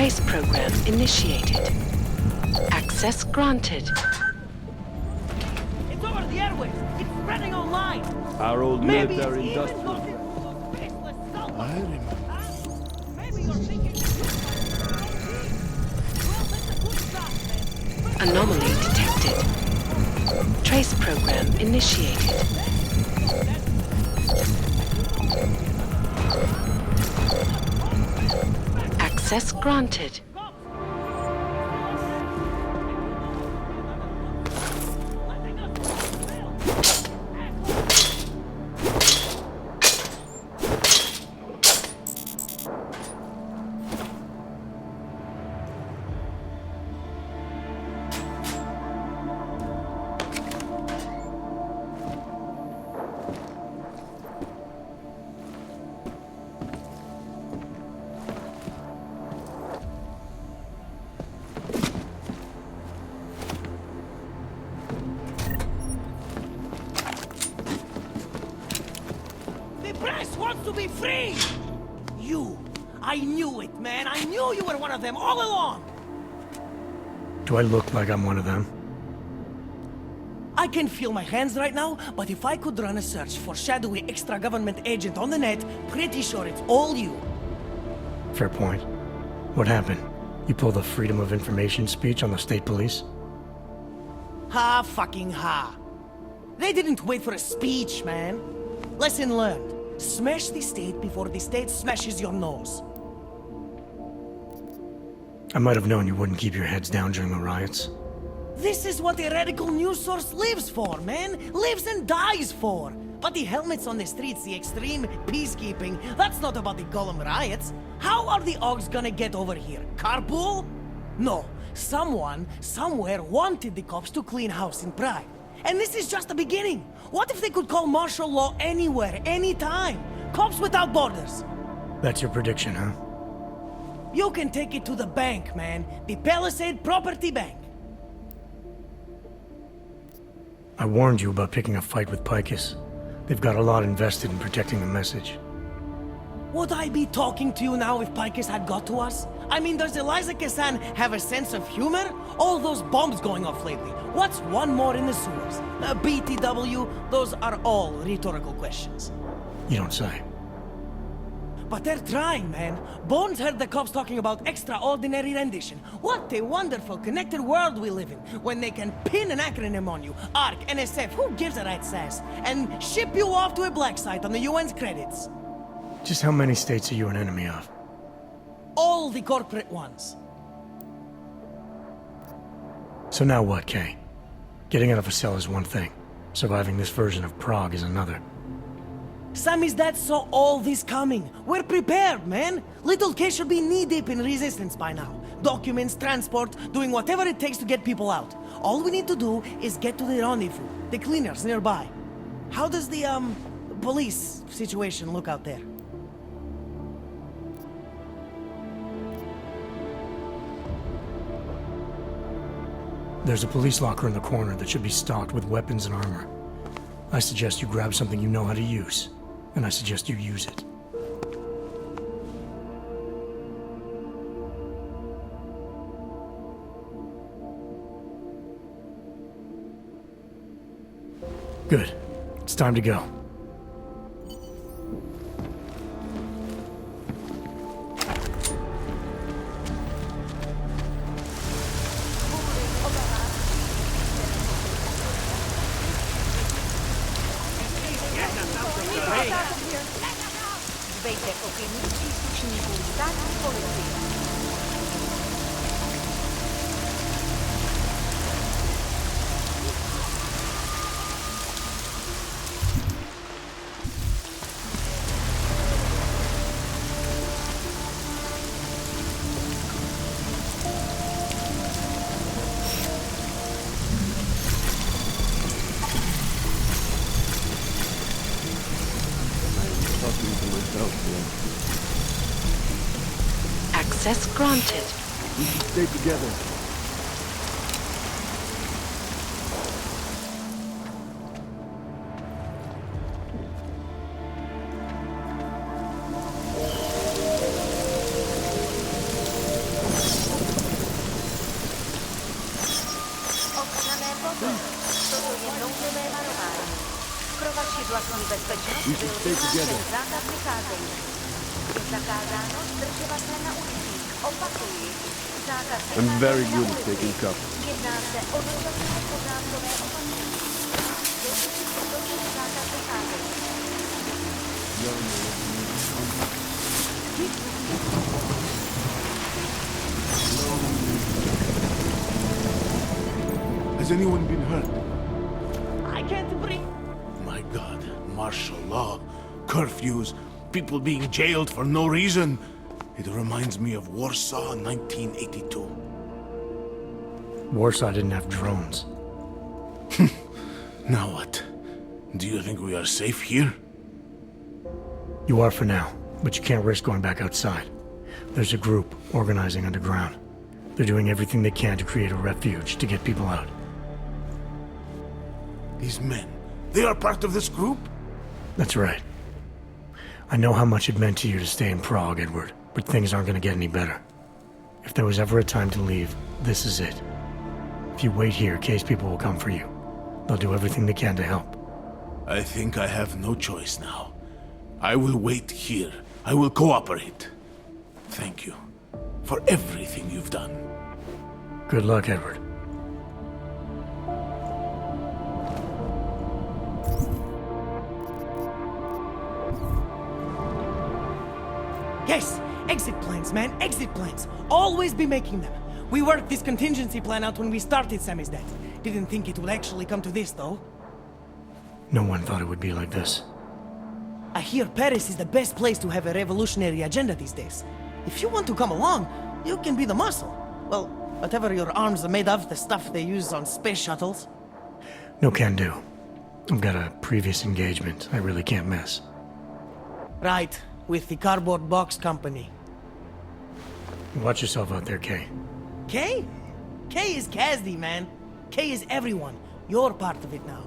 Trace program initiated. Access granted. It's over the airways. It's spreading online. Our old Maybe military it's even industrial. got into those faceless I remember. Maybe you're thinking well, that's a good start, man. Anomaly detected. Trace program initiated. Access granted. The press wants to be free! I knew it, man. I knew you were one of them all along! Do I look like I'm one of them? I can feel my hands right now, but if I could run a search for shadowy extra-government agent on the net, pretty sure it's all you. Fair point. What happened? You pulled a freedom of information speech on the state police? Ha fucking ha. They didn't wait for a speech, man. Lesson learned. Smash the state before the state smashes your nose. I might have known you wouldn't keep your heads down during the riots. This is what a radical news source lives for, man. Lives and dies for. But the helmets on the streets, the extreme peacekeeping, that's not about the Golem riots. How are the Augs gonna get over here? Carpool? No. Someone, somewhere wanted the cops to clean house in Prague. And this is just the beginning. What if they could call martial law anywhere, anytime? Cops without borders. That's your prediction, huh? You can take it to the bank, man. The Palisade Property Bank. I warned you about picking a fight with Picus. They've got a lot invested in protecting the message. Would I be talking to you now if Picus had got to us? I mean, does Eliza Kassan have a sense of humor? All those bombs going off lately. What's one more in the sewers? BTW, those are all rhetorical questions. You don't say. But they're trying, man. Bones heard the cops talking about extraordinary rendition. What a wonderful connected world we live in, when they can pin an acronym on you, ARC, NSF, who gives a rat's ass, and ship you off to a black site on the UN's credits. Just how many states are you an enemy of? All the corporate ones. So now what, Kay? Getting out of a cell is one thing. Surviving this version of Prague is another. Sammy's dad saw all this coming. We're prepared, man. Little K should be knee-deep in resistance by now. Documents, transport, doing whatever it takes to get people out. All we need to do is get to the rendezvous, the cleaners nearby. How does the, police situation look out there? There's a police locker in the corner that should be stocked with weapons and armor. I suggest you grab something you know how to use, and I suggest you use it. Good. It's time to go. Dbejte opinii příslušníků státní policie. Access granted. We should stay together. Pro vaši vlastní bezpečnost We byl should stay vyhlášen together. zákaz vycházení. Je zakázáno zdržovat se na ulicích. Opakuji, zákaz I'm very vycházení good na at ulici. taking cover. Jedná se o dočasné pořádkové opatření. Dodrží se dodrží zákaz vycházení. Has anyone been hurt? I can't breathe. My God, martial law, curfews, people being jailed for no reason. It reminds me of Warsaw 1982. Warsaw didn't have drones. Now what? Do you think we are safe here? You are for now, but you can't risk going back outside. There's a group organizing underground. They're doing everything they can to create a refuge to get people out. These men, they are part of this group? That's right. I know how much it meant to you to stay in Prague, Edward, but things aren't going to get any better. If there was ever a time to leave, this is it. If you wait here, case people will come for you. They'll do everything they can to help. I think I have no choice now. I will wait here. I will cooperate. Thank you for everything you've done. Good luck, Edward. Yes, exit plans, man, exit plans. Always be making them. We worked this contingency plan out when we started Sammy's death. Didn't think it would actually come to this, though. No one thought it would be like this. I hear Paris is the best place to have a revolutionary agenda these days. If you want to come along, you can be the muscle. Well, whatever your arms are made of, the stuff they use on space shuttles. No can do. I've got a previous engagement I really can't miss. Right, with the cardboard box company. Watch yourself out there, Kay. Kay? Kay is Každy, man. Kay is everyone. You're part of it now.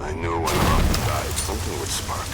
I knew when Augs died, something would spark.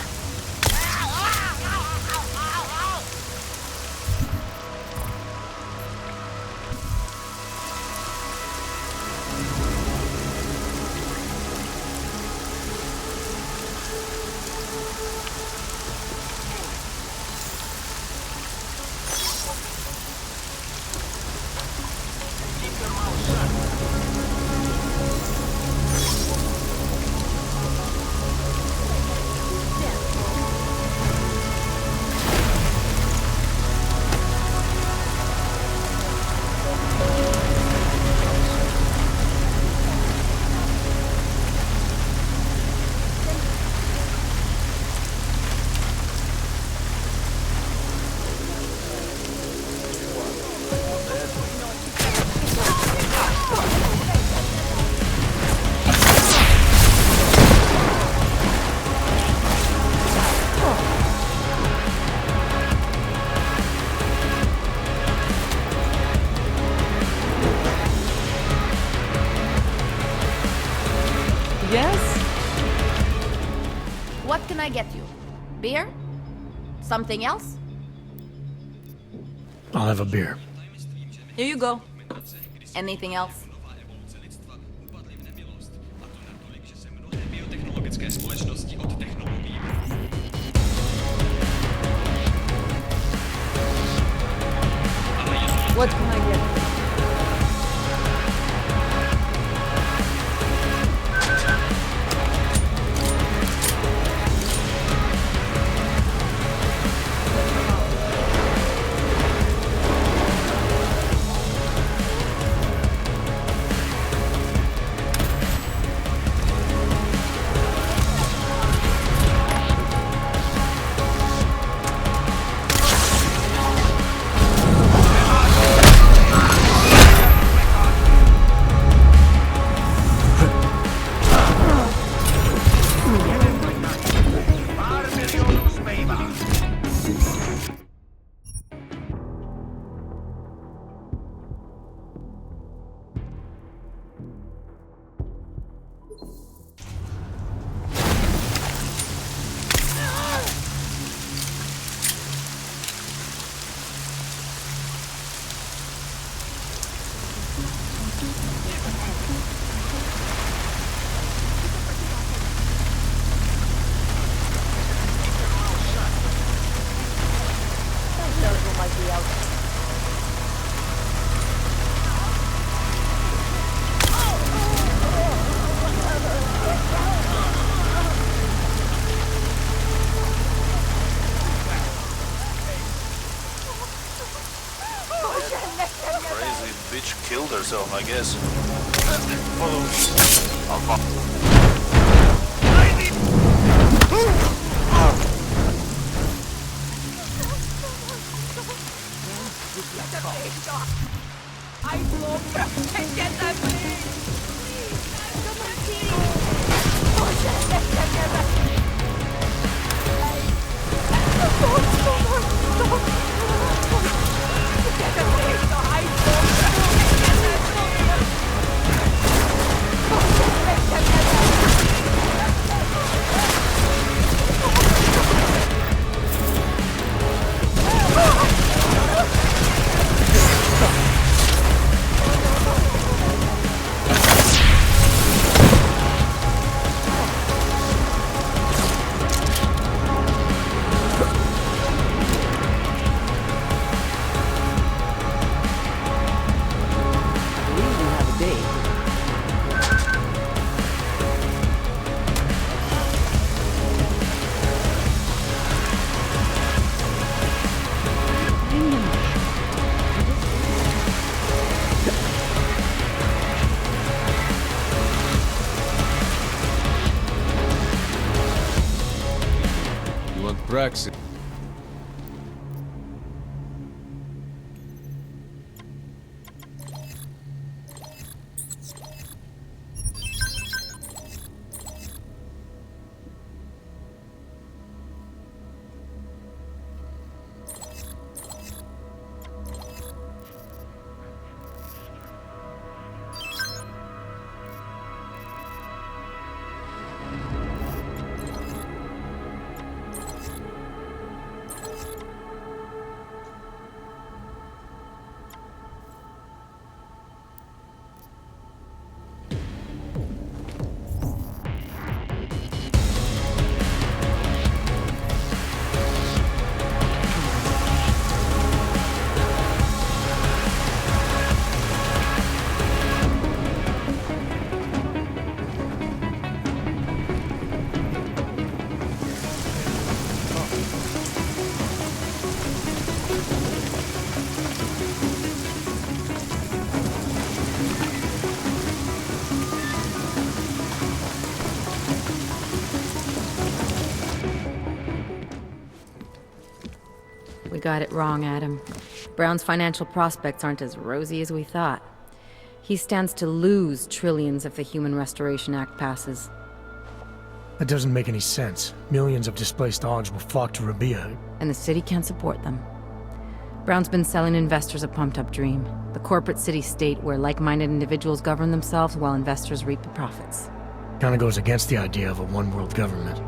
Yes? What can I get you? Beer? Something else? I'll have a beer. Here you go. Anything else? What can I get? Killed herself, I guess. Follow me. I'll follow. Brexit. We got it wrong, Adam. Brown's financial prospects aren't as rosy as we thought. He stands to lose trillions if the Human Restoration Act passes. That doesn't make any sense. Millions of displaced Augs will flock to Rabia. And the city can't support them. Brown's been selling investors a pumped-up dream. The corporate city-state where like-minded individuals govern themselves while investors reap the profits. Kinda goes against the idea of a one-world government.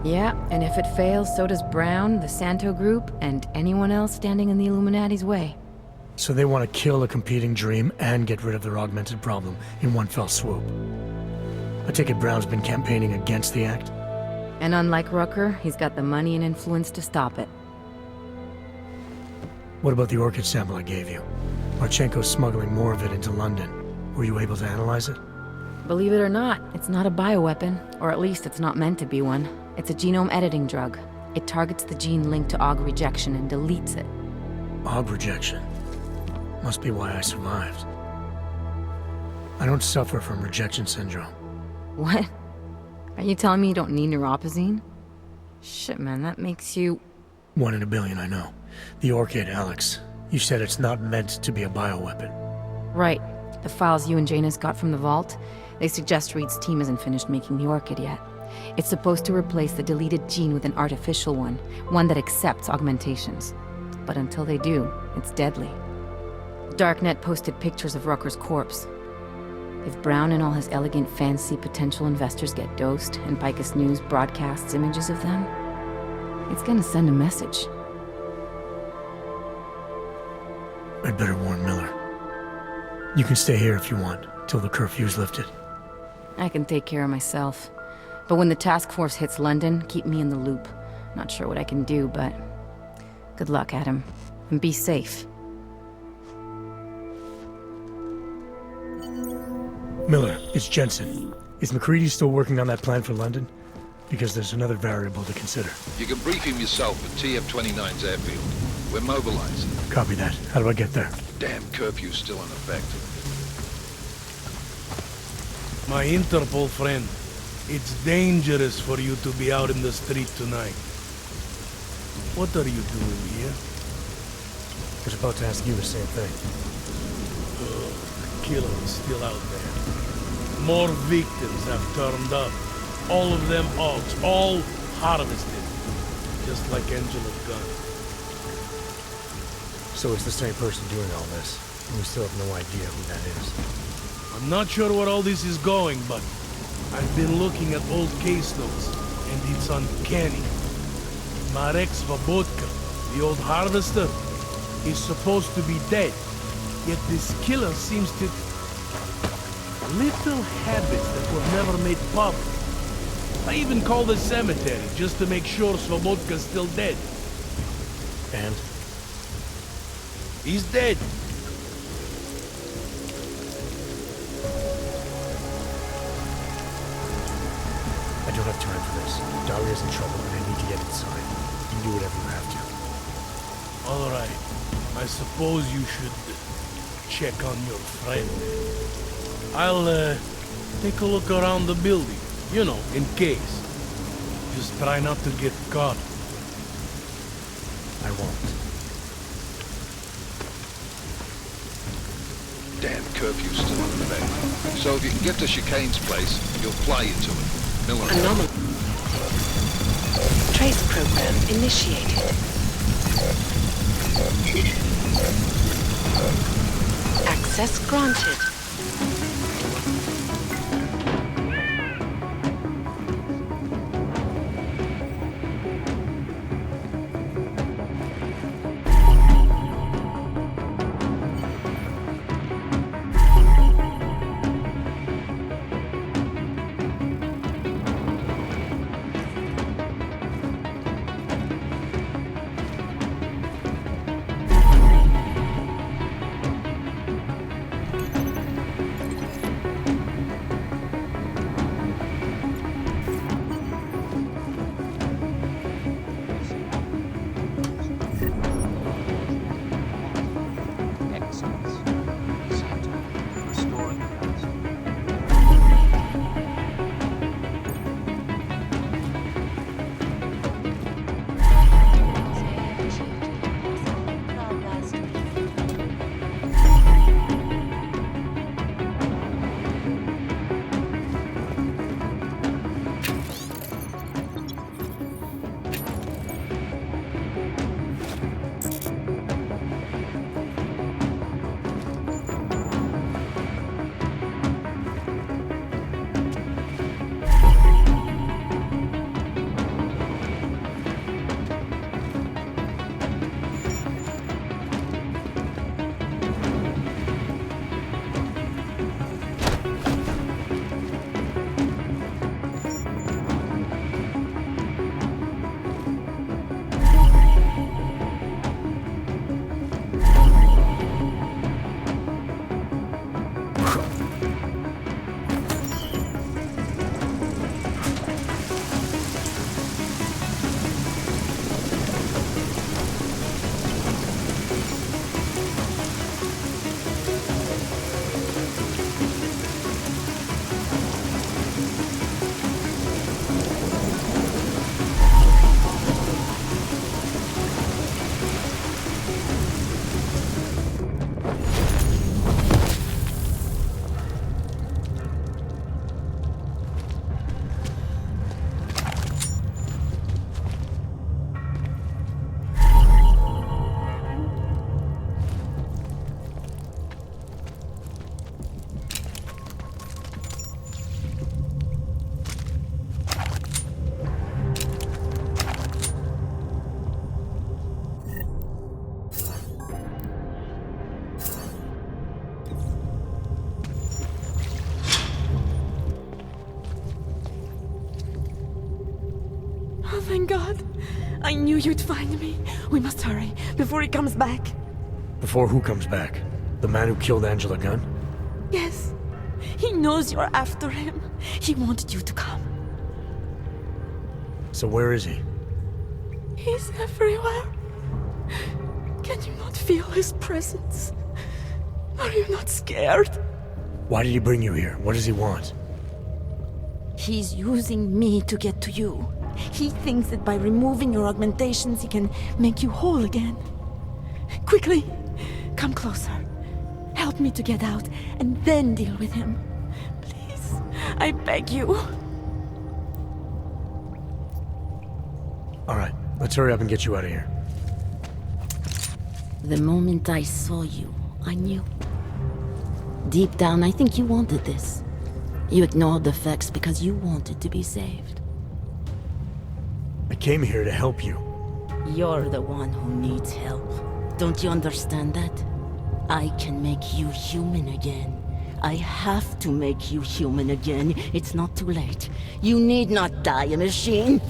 Yeah, and if it fails, so does Brown, the Santo Group, and anyone else standing in the Illuminati's way. So they want to kill a competing dream and get rid of their augmented problem in one fell swoop. I take it Brown's been campaigning against the act? And unlike Rucker, he's got the money and influence to stop it. What about the orchid sample I gave you? Marchenko's smuggling more of it into London. Were you able to analyze it? Believe it or not, it's not a bioweapon, or at least it's not meant to be one. It's a genome editing drug. It targets the gene linked to Aug rejection and deletes it. Aug rejection? Must be why I survived. I don't suffer from rejection syndrome. What? Are you telling me you don't need neuropazine? Shit, man, that makes you... 1 in a billion, I know. The orchid, Alex. You said it's not meant to be a bioweapon. Right. The files you and Janus got from the vault, they suggest Reed's team isn't finished making the orchid yet. It's supposed to replace the deleted gene with an artificial one that accepts augmentations. But until they do, it's deadly. Darknet posted pictures of Rucker's corpse. If Brown and all his elegant fancy potential investors get dosed, and Picus News broadcasts images of them, it's gonna send a message. I'd better warn Miller. You can stay here if you want, till the curfew's lifted. I can take care of myself. But when the task force hits London, keep me in the loop. Not sure what I can do, but... good luck, Adam. And be safe. Miller, it's Jensen. Is McCready still working on that plan for London? Because there's another variable to consider. You can brief him yourself at TF-29's airfield. We're mobilizing. Copy that. How do I get there? Damn curfew's still in effect. My Interpol friend, it's dangerous for you to be out in the street tonight. What are you doing here? I was about to ask you the same thing. The killer is still out there. More victims have turned up. All of them Augs, all harvested. Just like Angela's gun. So it's the same person doing all this, and we still have no idea who that is. I'm not sure where all this is going, but I've been looking at old case notes, and it's uncanny. Marek Svobotka, the old harvester, is supposed to be dead, yet this killer seems to... little habits that were never made public. I even called the cemetery just to make sure Svobodka's still dead. And? He's dead. I don't have time for this. Daria's in trouble and I need to get inside. You can do whatever you have to. All right. I suppose you should check on your friend. I'll take a look around the building. You know, in case. Just try not to get caught. I won't. Damn curfew's still in effect. So if you can get to Chicane's place, you'll fly you to it. Miller. Anomaly. Trace program initiated. Access granted. thank God. I knew you'd find me. We must hurry, before he comes back. Before who comes back? The man who killed Angela Gunn? Yes. He knows you're after him. He wanted you to come. So where is he? He's everywhere. Can you not feel his presence? Are you not scared? Why did he bring you here? What does he want? He's using me to get to you. He thinks that by removing your augmentations, he can make you whole again. Quickly, come closer. Help me to get out, and then deal with him. Please, I beg you. All right, let's hurry up and get you out of here. The moment I saw you, I knew. Deep down, I think you wanted this. You ignored the facts because you wanted to be saved. I came here to help you. You're the one who needs help. Don't you understand that? I can make you human again. I have to make you human again. It's not too late. You need not die, machine.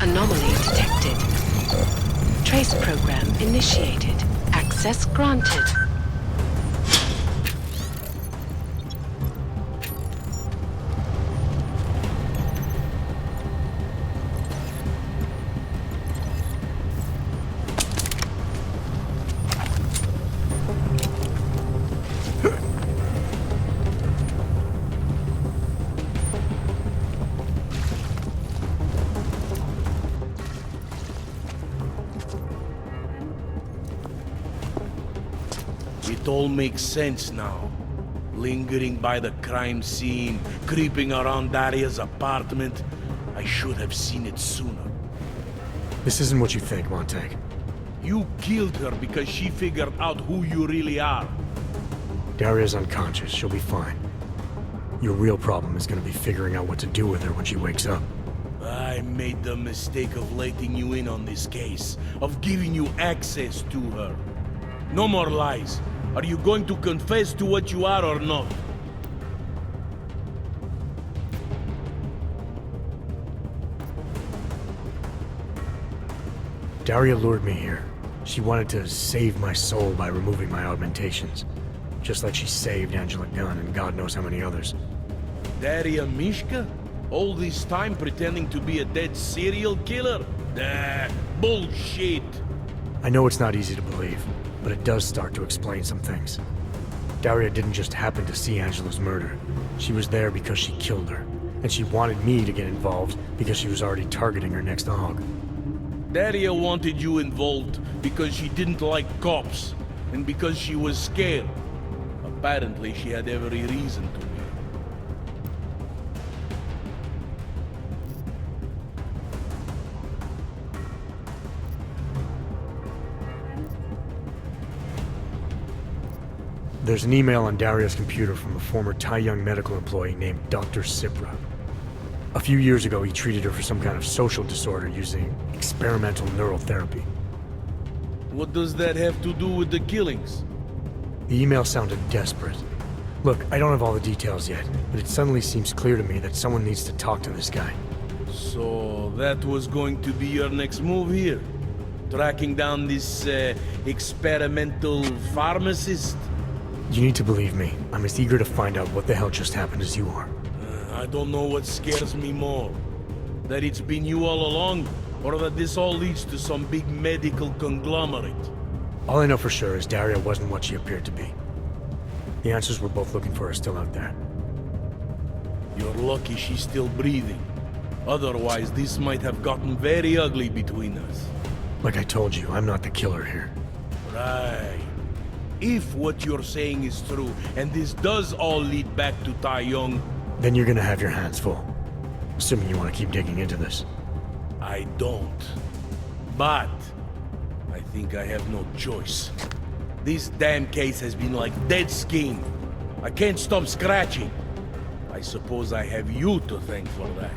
Anomaly detected. Trace program initiated. Access granted. It all makes sense now. Lingering by the crime scene, creeping around Daria's apartment. I should have seen it sooner. This isn't what you think, Montag. You killed her because she figured out who you really are. Daria's unconscious. She'll be fine. Your real problem is gonna be figuring out what to do with her when she wakes up. I made the mistake of letting you in on this case, of giving you access to her. No more lies. Are you going to confess to what you are or not? Daria lured me here. She wanted to save my soul by removing my augmentations. Just like she saved Angela Gunn and God knows how many others. Daria Mishka? All this time pretending to be a dead serial killer? Bullshit! I know it's not easy to believe, but it does start to explain some things. Daria didn't just happen to see Angela's murder. She was there because she killed her, and she wanted me to get involved because she was already targeting her next Aug. Daria wanted you involved because she didn't like cops, and because she was scared. Apparently, she had every reason to be. There's an email on Daria's computer from a former Tai Young medical employee named Dr. Cipra. A few years ago, he treated her for some kind of social disorder using experimental neural therapy. What does that have to do with the killings? The email sounded desperate. Look, I don't have all the details yet, but it suddenly seems clear to me that someone needs to talk to this guy. So that was going to be your next move here? Tracking down this experimental pharmacist? You need to believe me. I'm as eager to find out what the hell just happened as you are. I don't know what scares me more. That it's been you all along, or that this all leads to some big medical conglomerate. All I know for sure is Daria wasn't what she appeared to be. The answers we're both looking for are still out there. You're lucky she's still breathing. Otherwise, this might have gotten very ugly between us. Like I told you, I'm not the killer here. Right. If what you're saying is true, and this does all lead back to Tai Yong, Then you're gonna have your hands full. Assuming you want to keep digging into this. I don't. But I think I have no choice. This damn case has been like dead skin. I can't stop scratching. I suppose I have you to thank for that.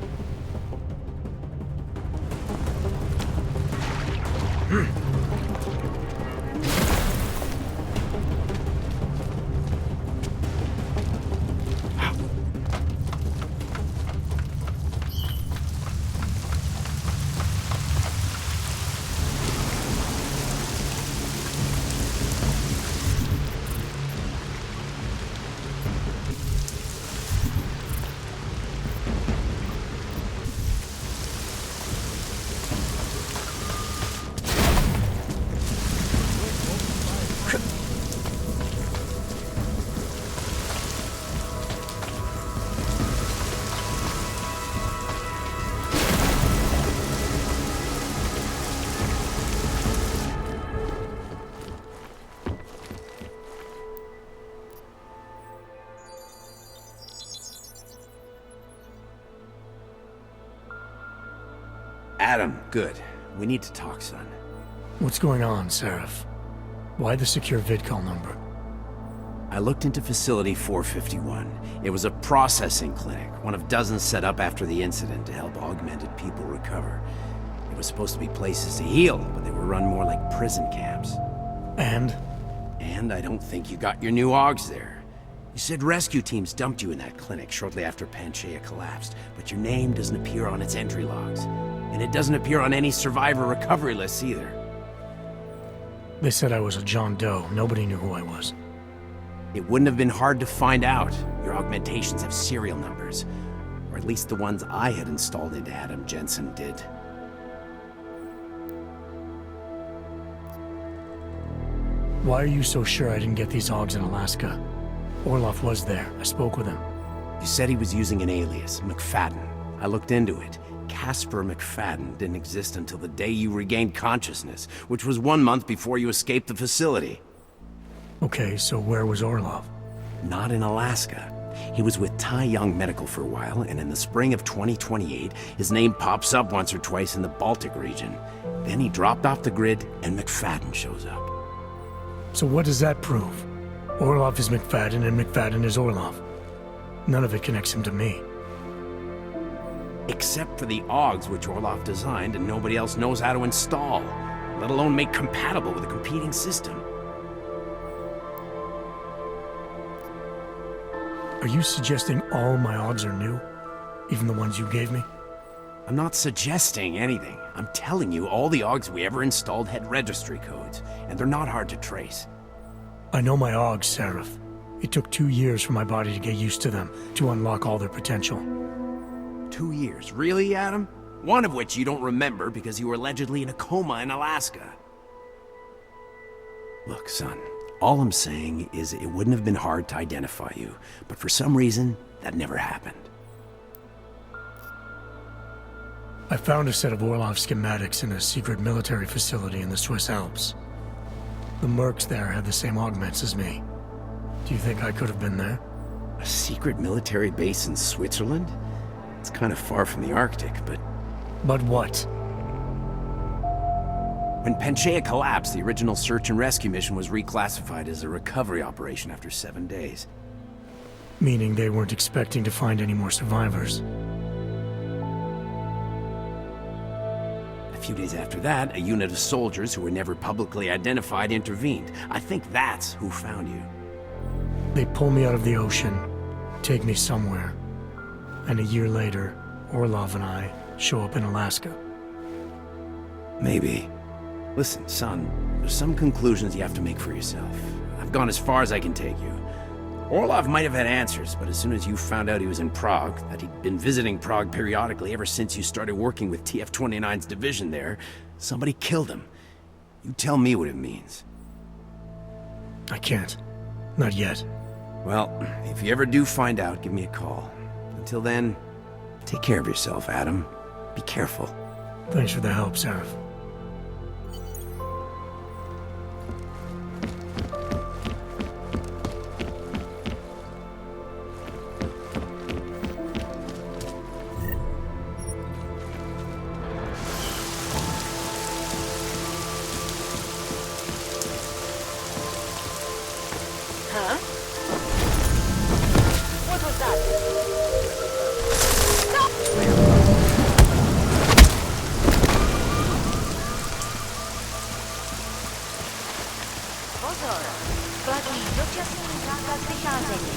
Adam, good. We need to talk, son. What's going on, Seraph? Why the secure vidcall number? I looked into Facility 451. It was a processing clinic, one of dozens set up after the incident to help augmented people recover. It was supposed to be places to heal, but they were run more like prison camps. And? And I don't think you got your new Augs there. You said rescue teams dumped you in that clinic shortly after Panchaea collapsed, but your name doesn't appear on its entry logs. And it doesn't appear on any survivor recovery lists either. They said I was a John Doe. Nobody knew who I was. It wouldn't have been hard to find out. Your augmentations have serial numbers. Or at least the ones I had installed into Adam Jensen did. Why are you so sure I didn't get these Augs in Alaska? Orloff was there. I spoke with him. You said he was using an alias, McFadden. I looked into it. Casper McFadden didn't exist until the day you regained consciousness, which was 1 month before you escaped the facility. Okay, so where was Orloff? Not in Alaska. He was with Tai Yong Medical for a while, and in the spring of 2028, his name pops up once or twice in the Baltic region. Then he dropped off the grid, and McFadden shows up. So what does that prove? Orloff is McFadden, and McFadden is Orloff. None of it connects him to me. Except for the Augs which Orloff designed and nobody else knows how to install, let alone make compatible with a competing system. Are you suggesting all my Augs are new? Even the ones you gave me? I'm not suggesting anything. I'm telling you all the Augs we ever installed had registry codes, and they're not hard to trace. I know my Augs, Seraph. It took 2 years for my body to get used to them, to unlock all their potential. 2 years? Really, Adam? One of which you don't remember because you were allegedly in a coma in Alaska. Look, son, all I'm saying is it wouldn't have been hard to identify you, but for some reason, that never happened. I found a set of Orloff schematics in a secret military facility in the Swiss Alps. The mercs there had the same augments as me. Do you think I could have been there? A secret military base in Switzerland? It's kind of far from the Arctic, but... But what? When Panchaea collapsed, the original search and rescue mission was reclassified as a recovery operation after 7 days. Meaning they weren't expecting to find any more survivors. A few days after that, a unit of soldiers who were never publicly identified intervened. I think that's who found you. They pull me out of the ocean, take me somewhere, and a year later, Orlov and I show up in Alaska. Maybe. Listen, son, there's some conclusions you have to make for yourself. I've gone as far as I can take you. Orlov might have had answers, but as soon as you found out he was in Prague, that he'd been visiting Prague periodically ever since you started working with TF-29's division there, somebody killed him. You tell me what it means. I can't. Not yet. Well, if you ever do find out, give me a call. Until then, take care of yourself, Adam. Be careful. Thanks for the help, Seraph. Huh? What was that? Pozor! Platí dočasný zákaz vycházení.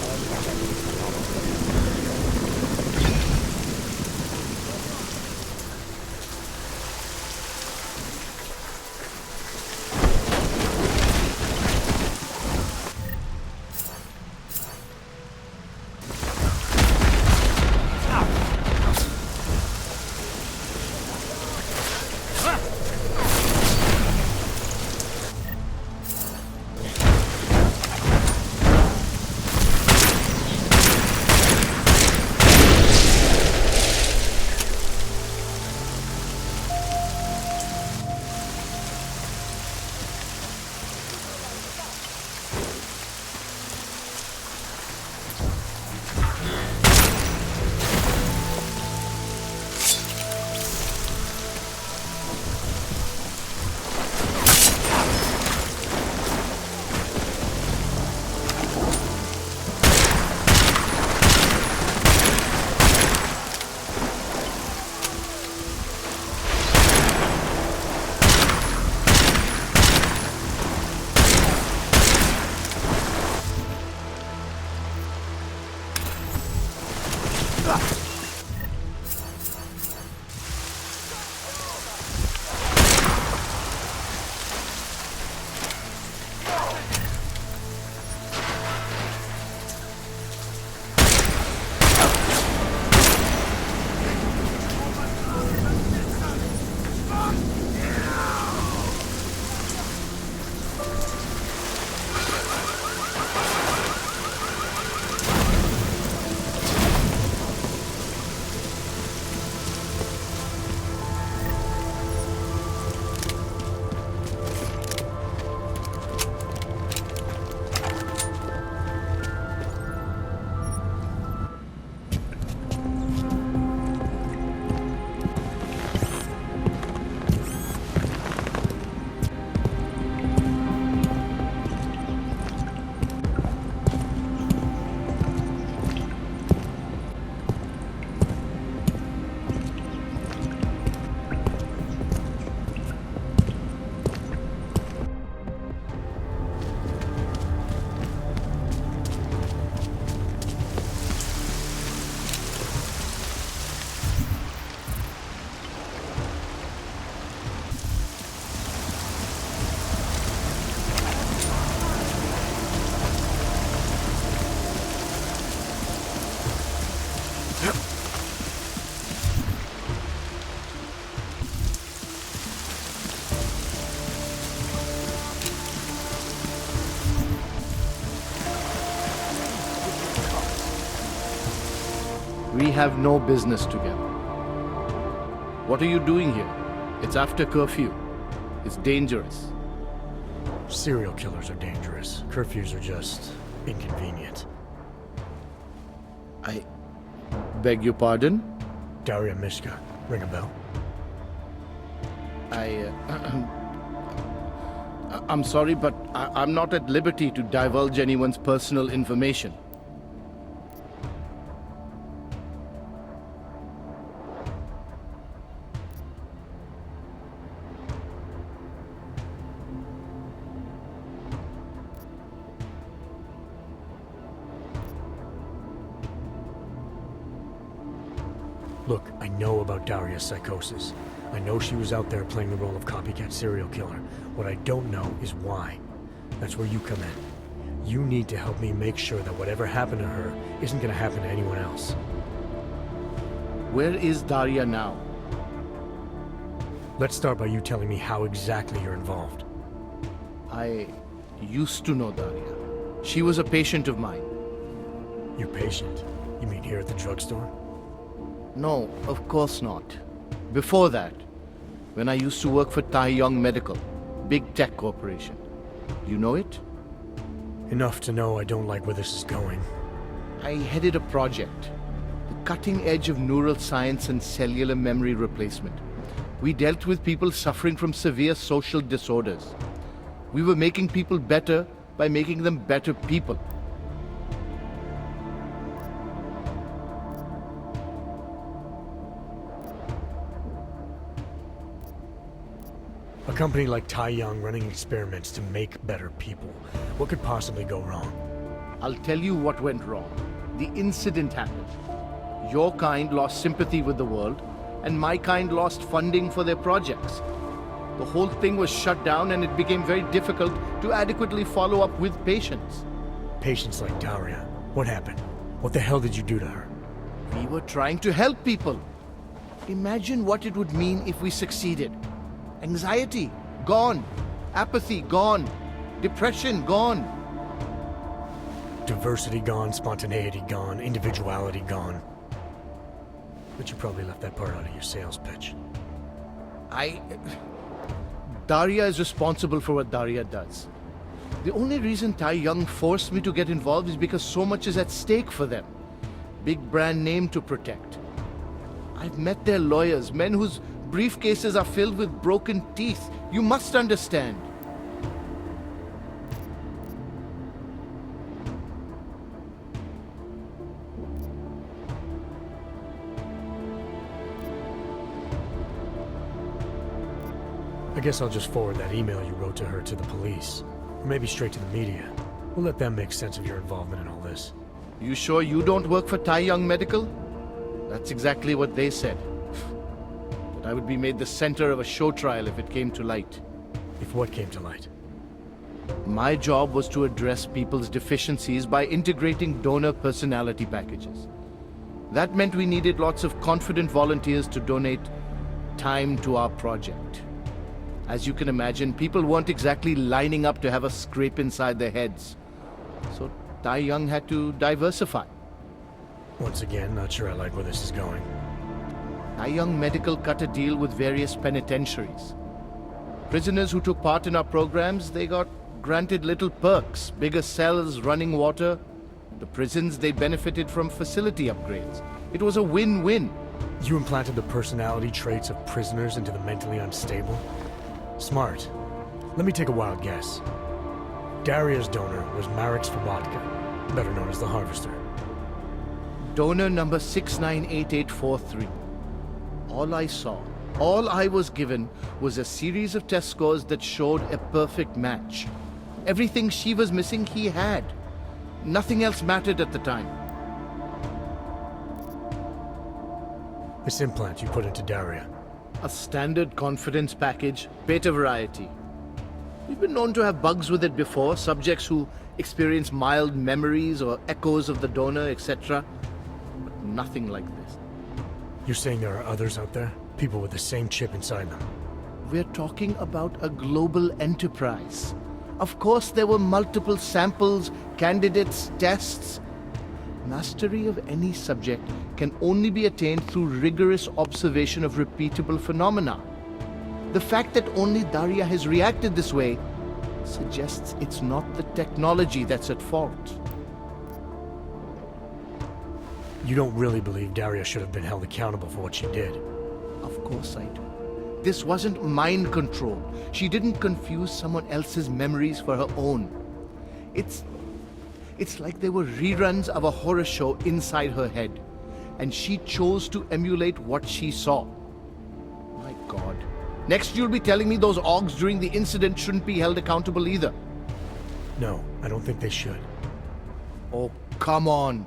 We have no business together. What are you doing here? It's after curfew. It's dangerous. Serial killers are dangerous. Curfews are just inconvenient. I beg your pardon? Daria Mishka. Ring a bell? I'm sorry, but I'm not at liberty to divulge anyone's personal information. Look, I know about Daria's psychosis. I know she was out there playing the role of copycat serial killer. What I don't know is why. That's where you come in. You need to help me make sure that whatever happened to her isn't gonna happen to anyone else. Where is Daria now? Let's start by you telling me how exactly you're involved. I used to know Daria. She was a patient of mine. Your patient? You mean here at the drugstore? No, of course not. Before that, when I used to work for Taiyong Medical, big tech corporation. You know it? Enough to know I don't like where this is going. I headed a project, the cutting edge of neural science and cellular memory replacement. We dealt with people suffering from severe social disorders. We were making people better by making them better people. A company like Taiyong running experiments to make better people. What could possibly go wrong? I'll tell you what went wrong. The incident happened. Your kind lost sympathy with the world, and my kind lost funding for their projects. The whole thing was shut down, and it became very difficult to adequately follow up with patients. Patients like Daria. What happened? What the hell did you do to her? We were trying to help people. Imagine what it would mean if we succeeded. Anxiety, gone. Apathy, gone. Depression, gone. Diversity gone, spontaneity gone, individuality gone. But you probably left that part out of your sales pitch. Daria is responsible for what Daria does. The only reason Taiyong forced me to get involved is because so much is at stake for them. Big brand name to protect. I've met their lawyers, men whose briefcases are filled with broken teeth. You must understand. I guess I'll just forward that email you wrote to her to the police. Or maybe straight to the media. We'll let them make sense of your involvement in all this. You sure you don't work for Taiyong Medical? That's exactly what they said. That I would be made the center of a show trial if it came to light. If what came to light? My job was to address people's deficiencies by integrating donor personality packages. That meant we needed lots of confident volunteers to donate time to our project. As you can imagine, people weren't exactly lining up to have a scrape inside their heads. So Taiyong had to diversify. Once again, not sure I like where this is going. Taiyong Medical cut a deal with various penitentiaries. Prisoners who took part in our programs, they got granted little perks, bigger cells, running water. The prisons, they benefited from facility upgrades. It was a win-win. You implanted the personality traits of prisoners into the mentally unstable? Smart. Let me take a wild guess. Daria's donor was Marek's Vodka, better known as the Harvester. Donor number 698843. All I saw, all I was given, was a series of test scores that showed a perfect match. Everything she was missing, he had. Nothing else mattered at the time. This implant you put into Daria. A standard confidence package, beta variety. We've been known to have bugs with it before, subjects who experience mild memories or echoes of the donor, etc. But nothing like this. You're saying there are others out there? People with the same chip inside them? We're talking about a global enterprise. Of course, there were multiple samples, candidates, tests. Mastery of any subject can only be attained through rigorous observation of repeatable phenomena. The fact that only Daria has reacted this way suggests it's not the technology that's at fault. You don't really believe Daria should have been held accountable for what she did? Of course I do. This wasn't mind control. She didn't confuse someone else's memories for her own. It's like there were reruns of a horror show inside her head, and she chose to emulate what she saw. My God. Next you'll be telling me those Augs during the incident shouldn't be held accountable either. No, I don't think they should. Oh, come on.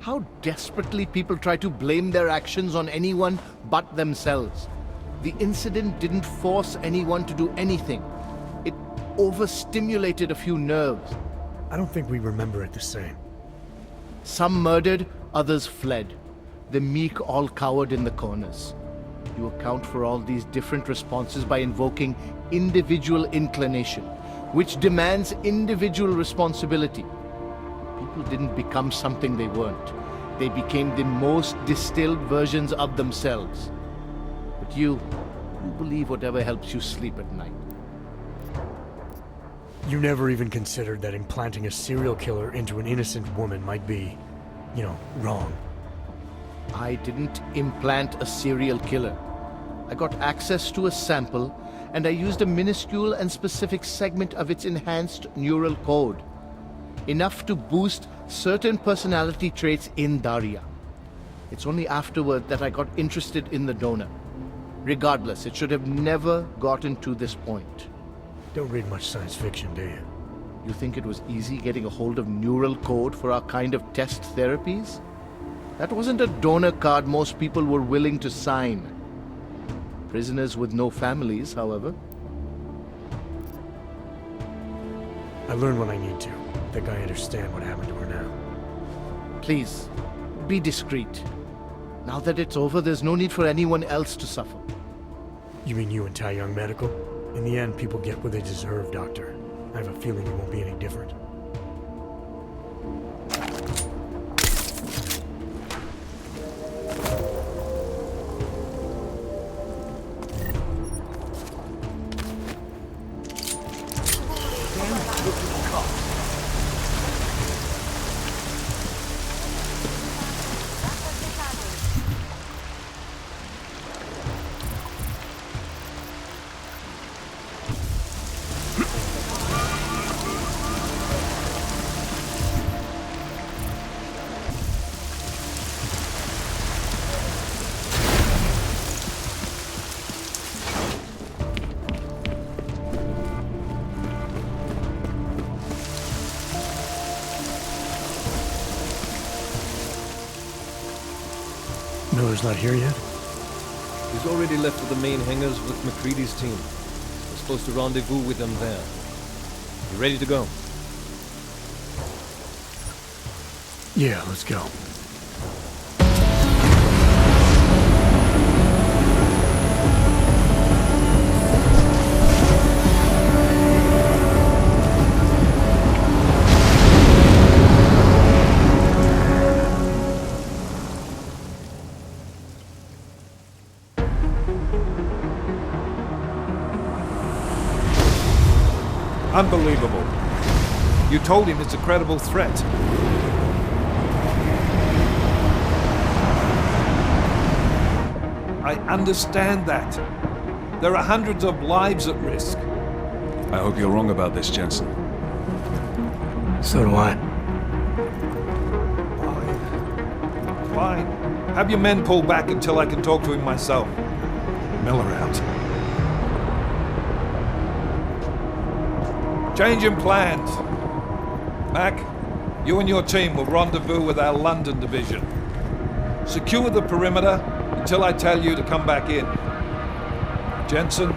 How desperately people try to blame their actions on anyone but themselves. The incident didn't force anyone to do anything. It overstimulated a few nerves. I don't think we remember it the same. Some murdered, others fled. The meek all cowered in the corners. You account for all these different responses by invoking individual inclination, which demands individual responsibility. People didn't become something they weren't. They became the most distilled versions of themselves. But you believe whatever helps you sleep at night. You never even considered that implanting a serial killer into an innocent woman might be, wrong. I didn't implant a serial killer. I got access to a sample, and I used a minuscule and specific segment of its enhanced neural code. Enough to boost certain personality traits in Daria. It's only afterward that I got interested in the donor. Regardless, it should have never gotten to this point. Don't read much science fiction, do you? You think it was easy getting a hold of neural code for our kind of test therapies? That wasn't a donor card most people were willing to sign. Prisoners with no families, however. I learn when I need to. I think I understand what happened to her now. Please, be discreet. Now that it's over, there's no need for anyone else to suffer. You mean you and Tai Young Medical? In the end, people get what they deserve, Doctor. I have a feeling it won't be any different. Miller's not here yet? He's already left for the main hangars with McCready's team. We're supposed to rendezvous with them there. You ready to go? Yeah, let's go. Unbelievable. You told him it's a credible threat. I understand that. There are hundreds of lives at risk. I hope you're wrong about this, Jensen. So do I. Fine. Have your men pull back until I can talk to him myself. Miller out. Changing plans. Mac, you and your team will rendezvous with our London division. Secure the perimeter until I tell you to come back in. Jensen,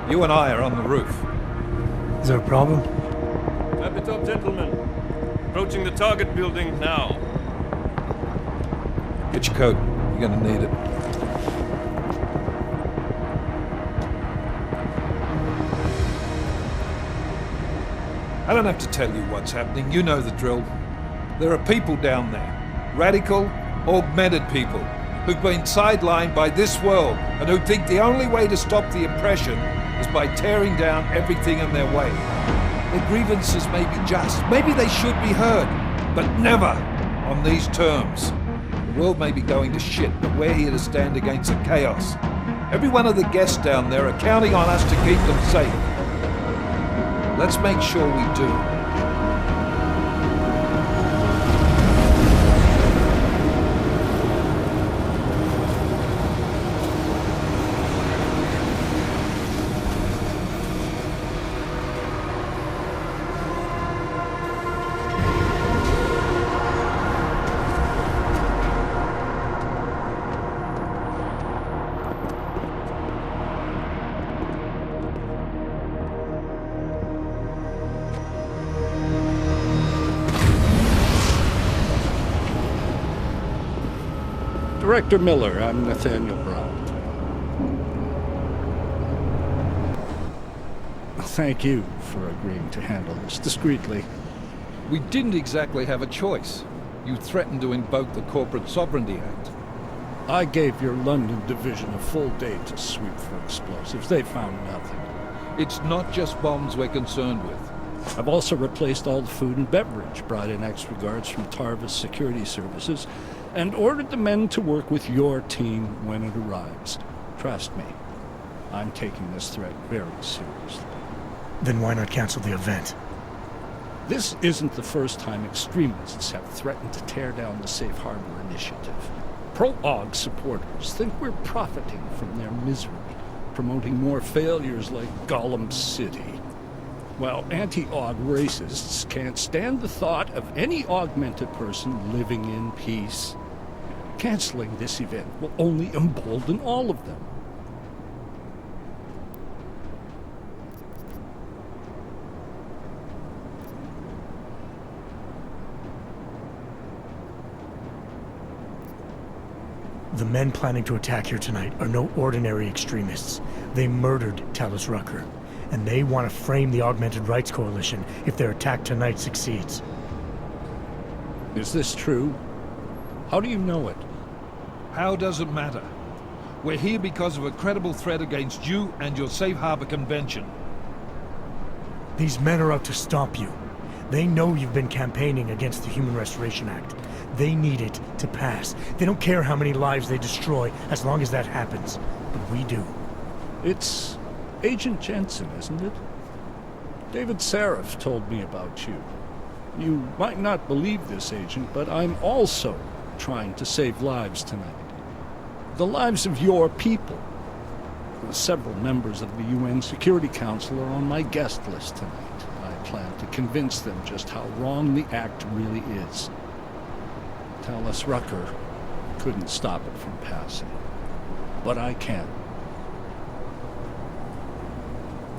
you and I are on the roof. Is there a problem? Wrap it up, gentlemen. Approaching the target building now. Get your coat. You're gonna need it. I don't have to tell you what's happening. You know the drill. There are people down there. Radical, augmented people who've been sidelined by this world and who think the only way to stop the oppression is by tearing down everything in their way. Their grievances may be just. Maybe they should be heard, but never on these terms. The world may be going to shit, but we're here to stand against the chaos. Every one of the guests down there are counting on us to keep them safe. Let's make sure we do. Director Miller, I'm Nathaniel Brown. Thank you for agreeing to handle this discreetly. We didn't exactly have a choice. You threatened to invoke the Corporate Sovereignty Act. I gave your London division a full day to sweep for explosives. They found nothing. It's not just bombs we're concerned with. I've also replaced all the food and beverage, brought in extra guards from Tarvis Security Services, and ordered the men to work with your team when it arrives. Trust me, I'm taking this threat very seriously. Then why not cancel the event? This isn't the first time extremists have threatened to tear down the Safe Harbor Initiative. Pro-Augs supporters think we're profiting from their misery, promoting more failures like Gollum City. While anti-Aug racists can't stand the thought of any augmented person living in peace. Canceling this event will only embolden all of them. The men planning to attack here tonight are no ordinary extremists. They murdered Talus Rucker, and they want to frame the Augmented Rights Coalition if their attack tonight succeeds. Is this true? How do you know it? How does it matter? We're here because of a credible threat against you and your Safe Harbor Convention. These men are out to stop you. They know you've been campaigning against the Human Restoration Act. They need it to pass. They don't care how many lives they destroy, as long as that happens. But we do. It's Agent Jensen, isn't it? David Seraph told me about you. You might not believe this, Agent, but I'm also trying to save lives tonight. The lives of your people. Several members of the UN Security Council are on my guest list tonight. I plan to convince them just how wrong the act really is. Talus Rucker couldn't stop it from passing. But I can.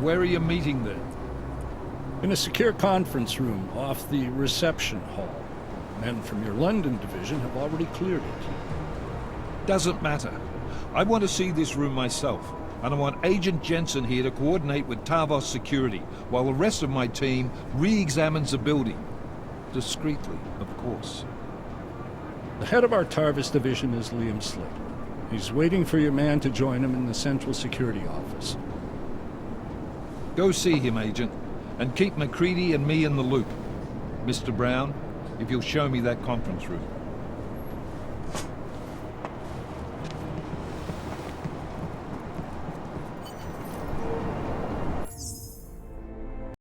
Where are you meeting then? In a secure conference room off the reception hall. Men from your London division have already cleared it. Doesn't matter. I want to see this room myself, and I want Agent Jensen here to coordinate with Tarvos Security, while the rest of my team re-examines the building. Discreetly, of course. The head of our Tarvis division is Liam Slater. He's waiting for your man to join him in the Central Security Office. Go see him, Agent, and keep MacCready and me in the loop. Mr. Brown, if you'll show me that conference room.